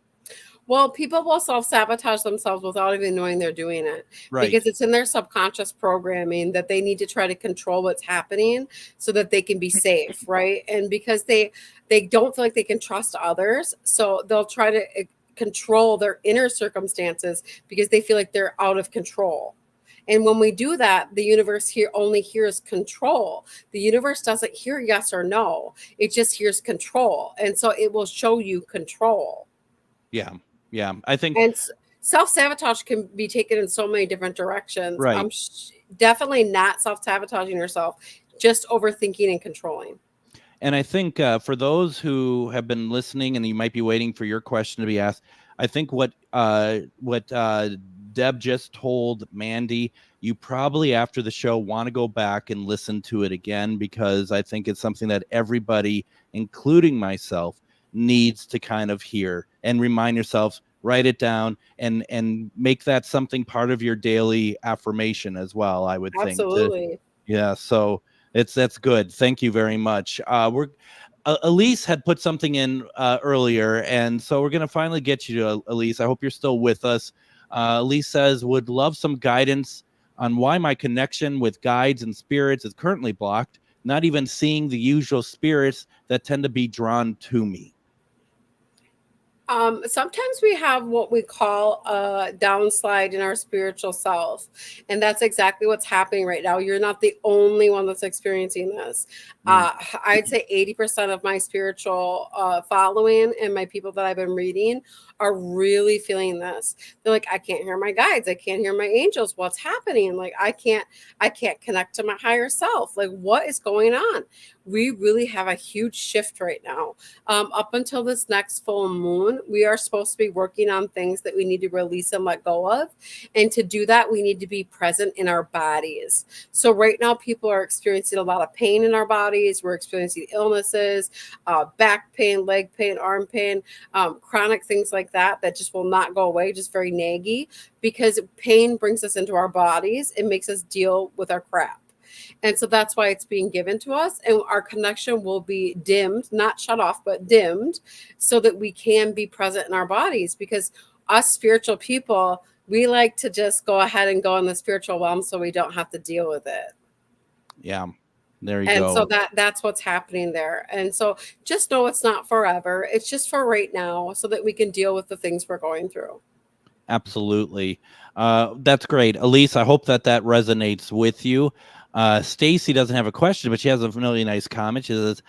Well, people will self-sabotage themselves without even knowing they're doing it, right? Because it's in their subconscious programming that they need to try to control what's happening so that they can be safe, right? And because they don't feel like they can trust others, so they'll try to control their inner circumstances because they feel like they're out of control. And when we do that, the universe only hears control. The universe doesn't hear yes or no. It just hears control. And so it will show you control. Yeah, I think. And self-sabotage can be taken in so many different directions. Right. Definitely not self-sabotaging yourself, just overthinking and controlling. And I think for those who have been listening and you might be waiting for your question to be asked, I think what Deb just told Mandy, you probably after the show want to go back and listen to it again, because I think it's something that everybody, including myself, needs to kind of hear and remind yourselves, write it down and make that something part of your daily affirmation as well, I would think. Absolutely. Yeah. So that's good. Thank you very much. Elise had put something in earlier, and so we're going to finally get you to Elise. I hope you're still with us. Elise says, would love some guidance on why my connection with guides and spirits is currently blocked, not even seeing the usual spirits that tend to be drawn to me. Sometimes we have what we call a downslide in our spiritual self. And that's exactly what's happening right now. You're not the only one that's experiencing this. I'd say 80% of my spiritual following and my people that I've been reading are really feeling this. They're like, I can't hear my guides. I can't hear my angels. What's happening? Like, I can't connect to my higher self. Like, what is going on? We really have a huge shift right now. Up until this next full moon, we are supposed to be working on things that we need to release and let go of. And to do that, we need to be present in our bodies. So right now, people are experiencing a lot of pain in our bodies. We're experiencing illnesses, back pain, leg pain, arm pain, chronic things like that just will not go away, just very naggy, because pain brings us into our bodies. It makes us deal with our crap. And so that's why it's being given to us, and our connection will be dimmed, not shut off, but dimmed, so that we can be present in our bodies. Because us spiritual people, we like to just go ahead and go in the spiritual realm so we don't have to deal with it. Yeah. There you And go. so that's what's happening there. And so just know it's not forever. It's just for right now so that we can deal with the things we're going through. Absolutely. That's great. Elise, I hope that resonates with you. Stacy doesn't have a question, but she has a really nice comment. She says,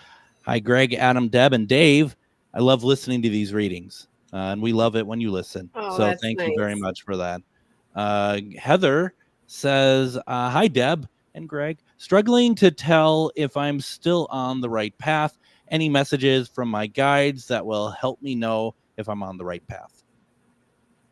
"Hi, Greg, Adam, Deb, and Dave. I love listening to these readings, and we love it when you listen. Oh, so that's thank you very nice. much for that." Heather says, "Hi, Deb and Greg. Struggling to tell if I'm still on the right path. Any messages from my guides that will help me know if I'm on the right path?"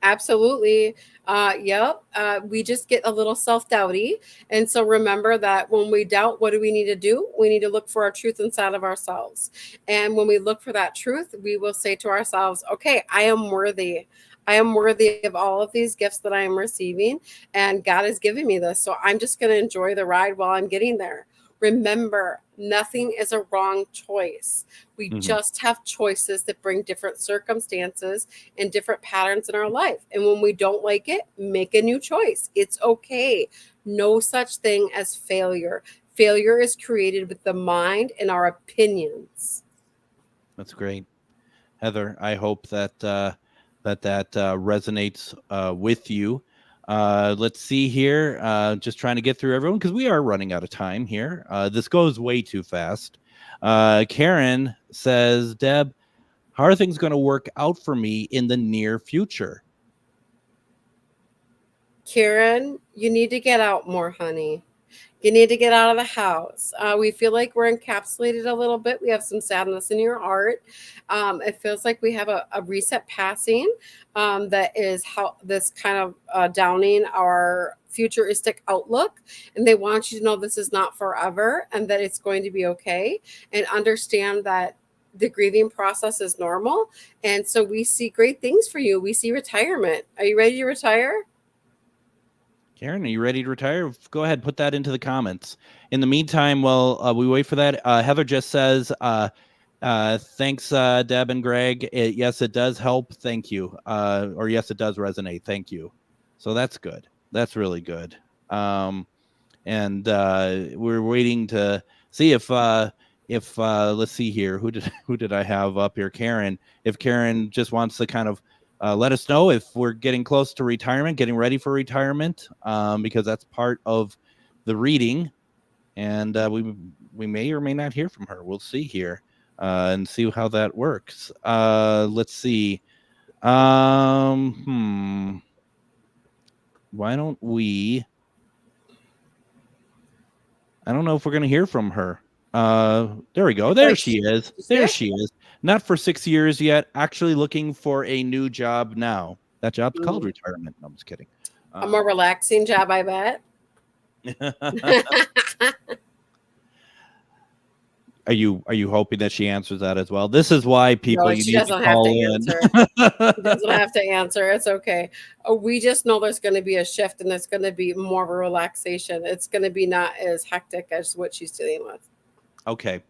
Absolutely. Yep. We just get a little self-doubty. And so remember that when we doubt, what do we need to do? We need to look for our truth inside of ourselves. And when we look for that truth, we will say to ourselves, okay, I am worthy. I am worthy of all of these gifts that I am receiving. And God is giving me this. So I'm just going to enjoy the ride while I'm getting there. Remember, nothing is a wrong choice. We just have choices that bring different circumstances and different patterns in our life. And when we don't like it, make a new choice. It's okay. No such thing as failure. Failure is created with the mind and our opinions. That's great. Heather, I hope that resonates with you. Let's see here. Just trying to get through everyone because we are running out of time here. This goes way too fast. Karen says, "Deb, how are things going to work out for me in the near future?" Karen, you need to get out more, honey. You need to get out of the house. We feel like we're encapsulated a little bit. We have some sadness in your heart. It feels like we have a reset passing that is how this kind of downing our futuristic outlook. And they want you to know this is not forever and that it's going to be okay. And understand that the grieving process is normal. And so we see great things for you. We see retirement. Are you ready to retire? Karen, are you ready to retire? Go ahead, put that into the comments. In the meantime, while we wait for that, Heather just says, "Thanks, Deb and Greg. Yes, it does help. Thank you." Or yes, it does resonate. Thank you. So that's good. That's really good. And we're waiting to see if let's see here, who did I have up here? Karen. If Karen just wants to kind of let us know if we're getting close to retirement, getting ready for retirement, because that's part of the reading, and we may or may not hear from her. We'll see here and see how that works. Let's see. Why don't we? I don't know if we're going to hear from her. There we go. There she is. There she is. Not for 6 years yet. Actually looking for a new job now. That job's called retirement. No, I'm just kidding. A more relaxing job, I bet. Are you hoping that she answers that as well? This is why people No, you she need doesn't to have call to in. answer. She doesn't have to answer. It's okay. We just know there's going to be a shift and there's going to be more of a relaxation. It's going to be not as hectic as what she's dealing with. Okay.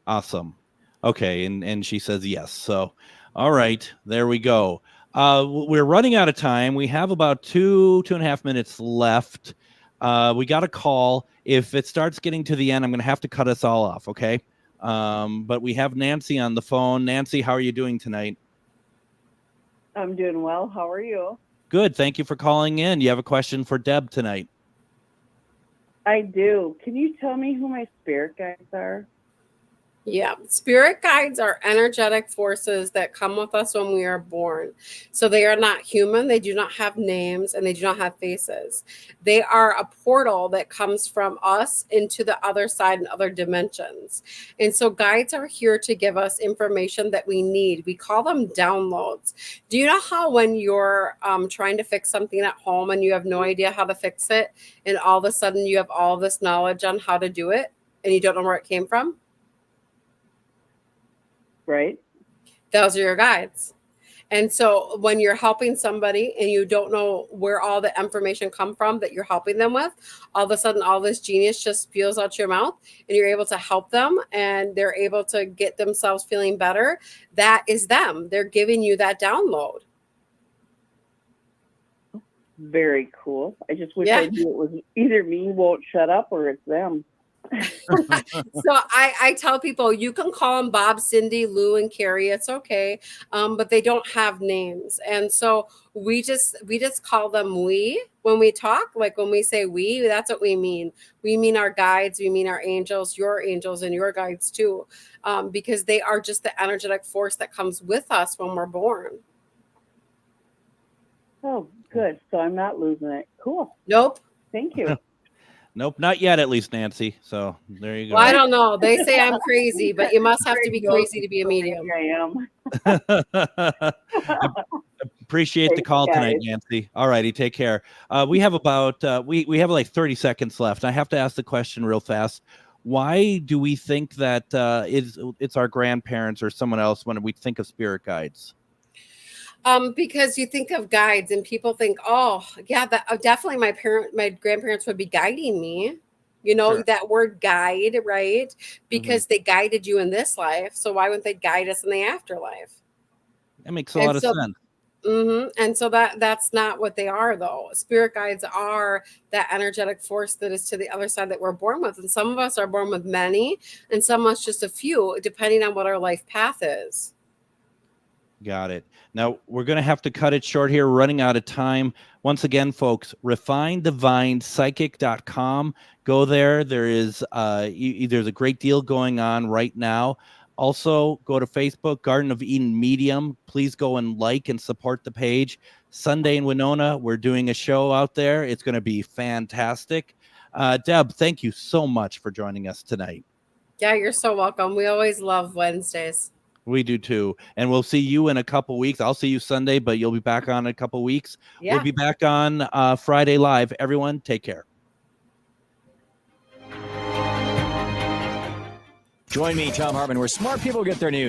Awesome. Okay. And she says yes. So, all right, there we go. We're running out of time. We have about 2.5 minutes left. We got a call. If it starts getting to the end, I'm going to have to cut us all off. Okay. But we have Nancy on the phone. Nancy, how are you doing tonight? I'm doing well. How are you? Good. Thank you for calling in. You have a question for Deb tonight? I do. Can you tell me who my spirit guides are? Yeah, spirit guides are energetic forces that come with us when we are born. So they are not human, they do not have names, and they do not have faces. They are a portal that comes from us into the other side and other dimensions. And so guides are here to give us information that we need. We call them downloads. Do you know how when you're trying to fix something at home and you have no idea how to fix it, and all of a sudden you have all this knowledge on how to do it, and you don't know where it came from? Right. Those are your guides. And so when you're helping somebody and you don't know where all the information come from that you're helping them with, all of a sudden all this genius just spews out your mouth and you're able to help them and they're able to get themselves feeling better. That is them. They're giving you that download. Very cool. I just wish I knew it was either me won't shut up or it's them. So I tell people you can call them Bob, Cindy, Lou, and Carrie. It's okay, but they don't have names, and so we just call them we when we talk. Like when we say we, that's what we mean. We mean our guides, we mean our angels, and your guides too, because they are just the energetic force that comes with us when we're born. Oh, good. So I'm not losing it. Cool. Nope. Thank you. Nope, not yet, at least, Nancy. So there you go. Well, I don't know. They say I'm crazy, but you must have to be crazy to be a medium. I am. Appreciate the call tonight, Nancy. All righty, take care. We have about we have like 30 seconds left. I have to ask the question real fast. Why do we think that it's our grandparents or someone else when we think of spirit guides? Because you think of guides and people think, oh yeah, that definitely my grandparents would be guiding me. You know, Sure. that word guide, right? Because they guided you in this life. So why wouldn't they guide us in the afterlife? That makes a lot of sense. And so that's not what they are, though. Spirit guides are that energetic force that is to the other side that we're born with. And some of us are born with many, and some of us just a few, depending on what our life path is. Got it. Now we're going to have to cut it short here. We're running out of time. Once again, folks, refinedivinepsychic.com. Go there. There is there's a great deal going on right now. Also, go to Facebook, Garden of Eden Medium. Please go and like and support the page. Sunday in Winona, we're doing a show out there. It's going to be fantastic. Deb, thank you so much for joining us tonight. Yeah, you're so welcome. We always love Wednesdays. We do too. And we'll see you in a couple weeks. I'll see you Sunday, but you'll be back on in a couple weeks. Yeah. We'll be back on Friday live. Everyone, take care. Join me, Tom Hartman, where smart people get their news.